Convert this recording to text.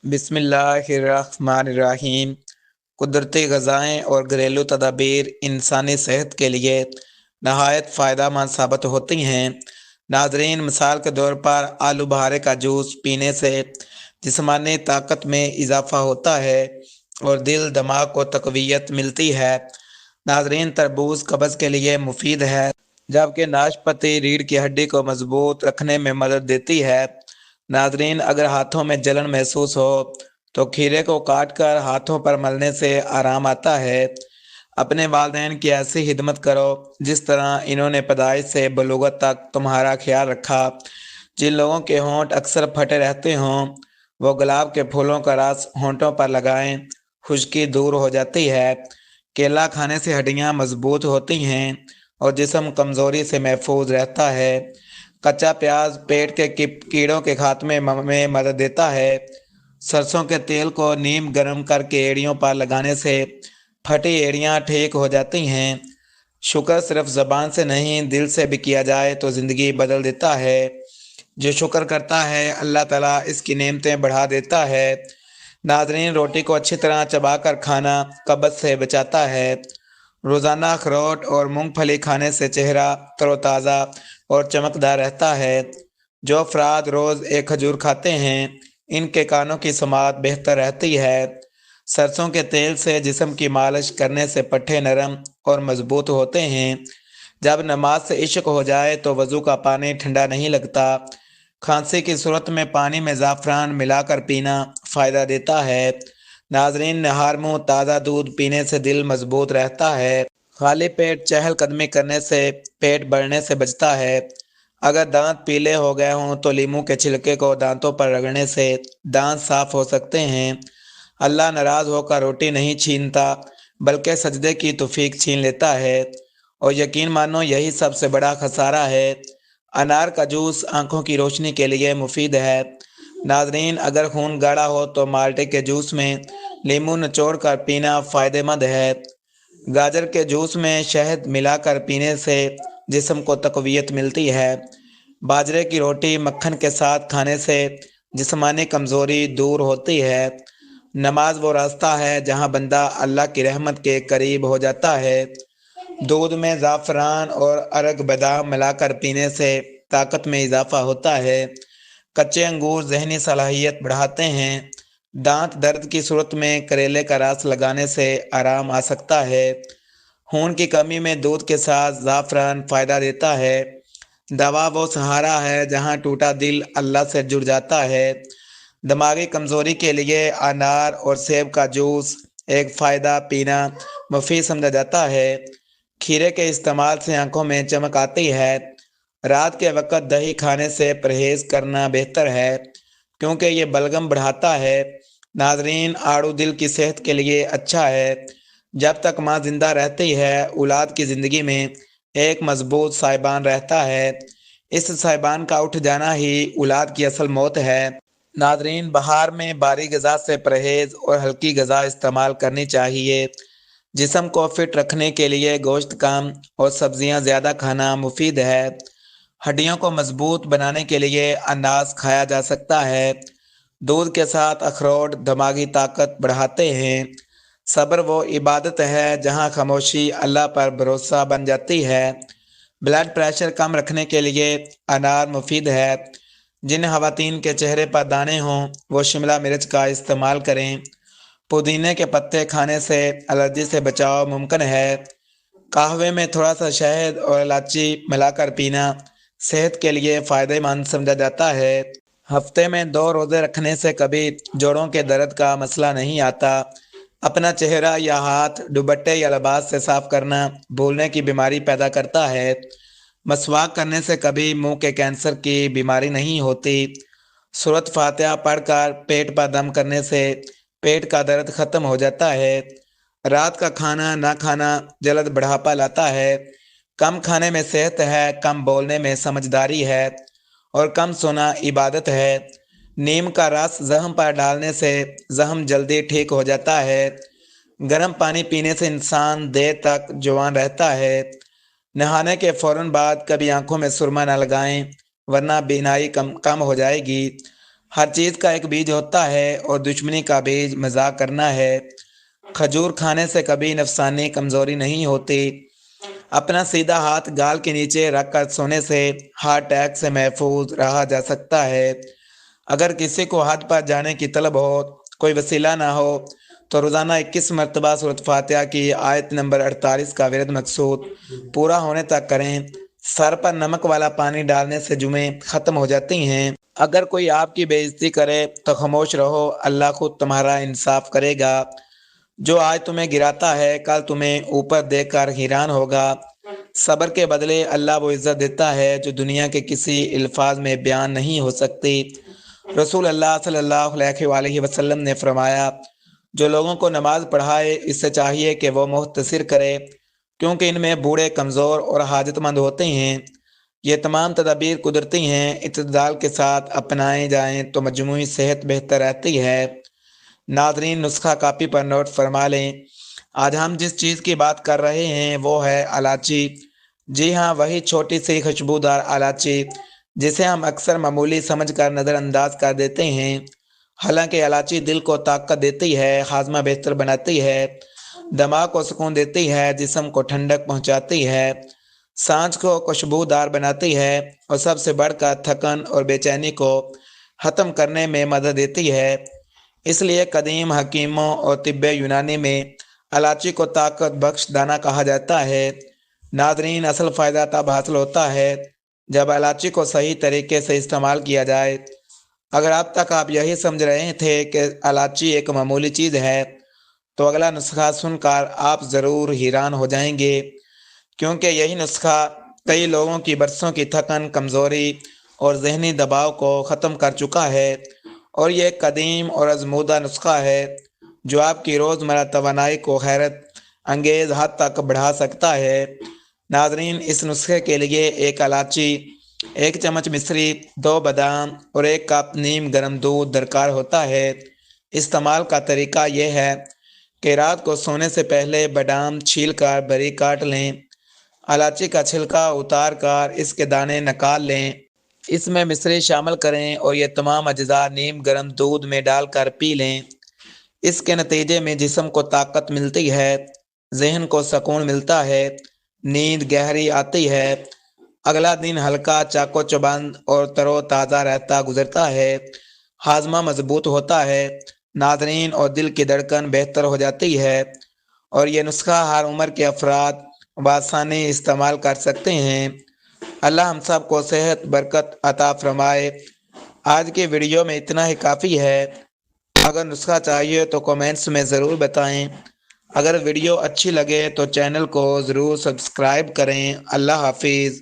बिस्मिल्लाहिर्रहमानिर्रहीम। कुदरती ग़ज़ाएँ और घरेलू तदाबीर इंसानी सेहत के लिए नहायत फ़ायदेमंद साबित होती हैं। नाज़रीन, मिसाल के तौर पर आलू बहारे का जूस पीने से जिस्मानी ताकत में इजाफ़ा होता है और दिल दिमाग को तक़वियत मिलती है। नाज़रीन, तरबूज कब्ज़ के लिए मुफीद है, जबकि नाशपाती रीढ़ की हड्डी को मजबूत रखने में मदद देती है। नाज़रीन, अगर हाथों में जलन महसूस हो तो खीरे को काट कर हाथों पर मलने से आराम आता है। अपने वालिदैन की ऐसी खिदमत करो जिस तरह इन्होंने पैदाइश से बलूगत तक तुम्हारा ख्याल रखा। जिन लोगों के होंठ अक्सर फटे रहते हों वो गुलाब के फूलों का रस होंठों पर लगाएं, खुश्की दूर हो जाती है। केला खाने से हड्डियां मजबूत होती हैं और जिस्म कमज़ोरी से महफूज रहता है। कच्चा प्याज पेट के कीड़ों के खात्मे में मदद देता है। सरसों के तेल को नीम गर्म करके एड़ियों पर लगाने से फटी एड़ियां ठीक हो जाती हैं। शुक्र सिर्फ ज़बान से नहीं दिल से भी किया जाए तो ज़िंदगी बदल देता है। जो शुक्र करता है अल्लाह ताला इसकी नेमतें बढ़ा देता है। नाज़रीन, रोटी को अच्छी तरह चबाकर खाना कब्ज़ से बचाता है। रोज़ाना अखरोट और मूंगफली खाने से चेहरा तरोताज़ा और चमकदार रहता है। जो अफराद रोज़ एक खजूर खाते हैं इनके कानों की समात बेहतर रहती है। सरसों के तेल से जिस्म की मालिश करने से पट्टे नरम और मजबूत होते हैं। जब नमाज से इश्क हो जाए तो वज़ू का पानी ठंडा नहीं लगता। खांसी की सूरत में पानी में ज़ाफ़रान मिलाकर पीना फ़ायदा देता है। नाज़रीन, नहार मुँह ताज़ा दूध पीने से दिल मजबूत रहता है। खाली पेट चहलकदमी करने से पेट बढ़ने से बचता है। अगर दांत पीले हो गए हों तो लीमू के छिलके को दांतों पर रगड़ने से दांत साफ हो सकते हैं। अल्लाह नाराज़ होकर रोटी नहीं छीनता बल्कि सजदे की तौफीक छीन लेता है। और यकीन मानो यही सबसे बड़ा खसारा है। अनार का जूस आंखों की रोशनी के लिए मुफीद है। नाज़रीन, अगर खून गाढ़ा हो तो माल्टे के जूस में लीमू निचोड़ कर पीना फ़ायदेमंद है। गाजर के जूस में शहद मिलाकर पीने से जिस्म को तक़वियत मिलती है। बाजरे की रोटी मक्खन के साथ खाने से जिस्मानी कमज़ोरी दूर होती है। नमाज वो रास्ता है जहाँ बंदा अल्लाह की रहमत के करीब हो जाता है। दूध में ज़ाफ़रान और अरग बादाम मिलाकर पीने से ताकत में इजाफ़ा होता है। कच्चे अंगूर ज़हनी सलाहियत बढ़ाते हैं। दांत दर्द की सूरत में करेले का रस लगाने से आराम आ सकता है। खून की कमी में दूध के साथ ज़ाफ़रान फ़ायदा देता है। दवा वो सहारा है जहाँ टूटा दिल अल्लाह से जुड़ जाता है। दिमागी कमज़ोरी के लिए अनार और सेब का जूस एक फ़ायदा पीना मुफीद समझा जाता है। खीरे के इस्तेमाल से आंखों में चमक आती है। रात के वक्त दही खाने से परहेज़ करना बेहतर है क्योंकि ये बलगम बढ़ाता है। नाज़रीन, आड़ू दिल की सेहत के लिए अच्छा है। जब तक माँ जिंदा रहती है औलाद की ज़िंदगी में एक मजबूत साहिबान रहता है। इस साहिबान का उठ जाना ही औलाद की असल मौत है। नाज़रीन, बहार में भारी ग़िज़ा से परहेज़ और हल्की ग़िज़ा इस्तेमाल करनी चाहिए। जिस्म को फिट रखने के लिए गोश्त कम और सब्जियां ज़्यादा खाना मुफीद है। हड्डियों को मजबूत बनाने के लिए अनाज खाया जा सकता है। दूध के साथ अखरोट दिमागी ताकत बढ़ाते हैं। सब्र वो इबादत है जहाँ खामोशी अल्लाह पर भरोसा बन जाती है। ब्लड प्रेशर कम रखने के लिए अनार मुफीद है। जिन खवातीन के चेहरे पर दाने हों वो शिमला मिर्च का इस्तेमाल करें। पुदीने के पत्ते खाने से एलर्जी से बचाव मुमकिन है। कहवे में थोड़ा सा शहद और इलायची मिलाकर पीना सेहत के लिए फ़ायदेमंद समझा जाता है। हफ्ते में 2 रोज़े रखने से कभी जोड़ों के दर्द का मसला नहीं आता। अपना चेहरा या हाथ दुपट्टे या लिबास से साफ करना भूलने की बीमारी पैदा करता है। मसवाक करने से कभी मुंह के कैंसर की बीमारी नहीं होती। सूरत फातिहा पढ़कर पेट पर दम करने से पेट का दर्द ख़त्म हो जाता है। रात का खाना ना खाना जल्द बुढ़ापा लाता है। कम खाने में सेहत है, कम बोलने में समझदारी है और कम सोना इबादत है। नीम का रस जख्म पर डालने से जख्म जल्दी ठीक हो जाता है। गर्म पानी पीने से इंसान देर तक जवान रहता है। नहाने के फ़ौरन बाद कभी आंखों में सुरमा न लगाएं वरना बीनाई कम हो जाएगी। ہر چیز کا ایک بیج ہوتا ہے اور دشمنی کا بیج مذاق کرنا ہے۔ کھجور کھانے سے کبھی نفسانی کمزوری نہیں ہوتی۔ اپنا سیدھا ہاتھ گال کے نیچے رکھ کر سونے سے ہارٹ اٹیک سے محفوظ رہا جا سکتا ہے۔ اگر کسی کو حج پر جانے کی طلب ہو، کوئی وسیلہ نہ ہو، تو روزانہ 21 مرتبہ سورۃ فاتحہ کی آیت نمبر 48 کا ورد مقصود پورا ہونے تک کریں۔ سر پر نمک والا پانی ڈالنے سے جمعیں ختم ہو جاتی ہیں۔ اگر کوئی آپ کی بے عزتی کرے تو خاموش رہو، اللہ خود تمہارا انصاف کرے گا۔ جو آج تمہیں گراتا ہے کل تمہیں اوپر دیکھ کر حیران ہوگا۔ صبر کے بدلے اللہ وہ عزت دیتا ہے جو دنیا کے کسی الفاظ میں بیان نہیں ہو سکتی۔ رسول اللہ صلی اللہ علیہ وآلہ وسلم نے فرمایا، جو لوگوں کو نماز پڑھائے اس سے چاہیے کہ وہ مختصر کرے، کیونکہ ان میں بوڑھے، کمزور اور حاجت مند ہوتے ہیں۔ یہ تمام تدابیر قدرتی ہیں، اعتدال کے ساتھ اپنائے جائیں تو مجموعی صحت بہتر رہتی ہے۔ ناظرین، نسخہ کاپی پر نوٹ فرما لیں۔ آج ہم جس چیز کی بات کر رہے ہیں وہ ہے الائچی۔ جی ہاں، وہی چھوٹی سی خوشبودار الائچی جسے ہم اکثر معمولی سمجھ کر نظر انداز کر دیتے ہیں۔ حالانکہ الائچی دل کو طاقت دیتی ہے، ہاضمہ بہتر بناتی ہے، دماغ کو سکون دیتی ہے، جسم کو ٹھنڈک پہنچاتی ہے، سانس کو خوشبودار بناتی ہے اور سب سے بڑھ کر تھکن اور بے چینی کو ختم کرنے میں مدد دیتی ہے۔ اس لیے قدیم حکیموں اور طب یونانی میں الائچی کو طاقت بخش دانہ کہا جاتا ہے۔ ناظرین، اصل فائدہ تب حاصل ہوتا ہے جب الائچی کو صحیح طریقے سے استعمال کیا جائے۔ اگر اب تک آپ یہی سمجھ رہے تھے کہ الائچی ایک معمولی چیز ہے، تو اگلا نسخہ سن کر آپ ضرور حیران ہو جائیں گے، کیونکہ یہی نسخہ کئی لوگوں کی برسوں کی تھکن، کمزوری اور ذہنی دباؤ کو ختم کر چکا ہے، اور یہ ایک قدیم اور آزمودہ نسخہ ہے جو آپ کی روزمرہ توانائی کو حیرت انگیز حد تک بڑھا سکتا ہے۔ ناظرین، اس نسخے کے لیے ایک الائچی، 1 چمچ مصری، 2 بادام اور 1 کپ نیم گرم دودھ درکار ہوتا ہے۔ استعمال کا طریقہ یہ ہے کہ رات کو سونے سے پہلے بادام چھیل کر باریک کاٹ لیں، الائچی کا چھلکا اتار کر اس کے دانے نکال لیں، اس میں مصری شامل کریں اور یہ تمام اجزاء نیم گرم دودھ میں ڈال کر پی لیں۔ اس کے نتیجے میں جسم کو طاقت ملتی ہے، ذہن کو سکون ملتا ہے، نیند گہری آتی ہے، اگلا دن ہلکا، چاق و چوبند اور تر و تازہ رہتا گزرتا ہے، ہاضمہ مضبوط ہوتا ہے، ناظرین، اور دل کی دھڑکن بہتر ہو جاتی ہے، اور یہ نسخہ ہر عمر کے افراد بآسانی استعمال کر سکتے ہیں۔ اللہ ہم سب کو صحت برکت عطا فرمائے۔ آج کی ویڈیو میں اتنا ہی کافی ہے۔ اگر نسخہ چاہیے تو کومنٹس میں ضرور بتائیں۔ اگر ویڈیو اچھی لگے تو چینل کو ضرور سبسکرائب کریں۔ اللہ حافظ۔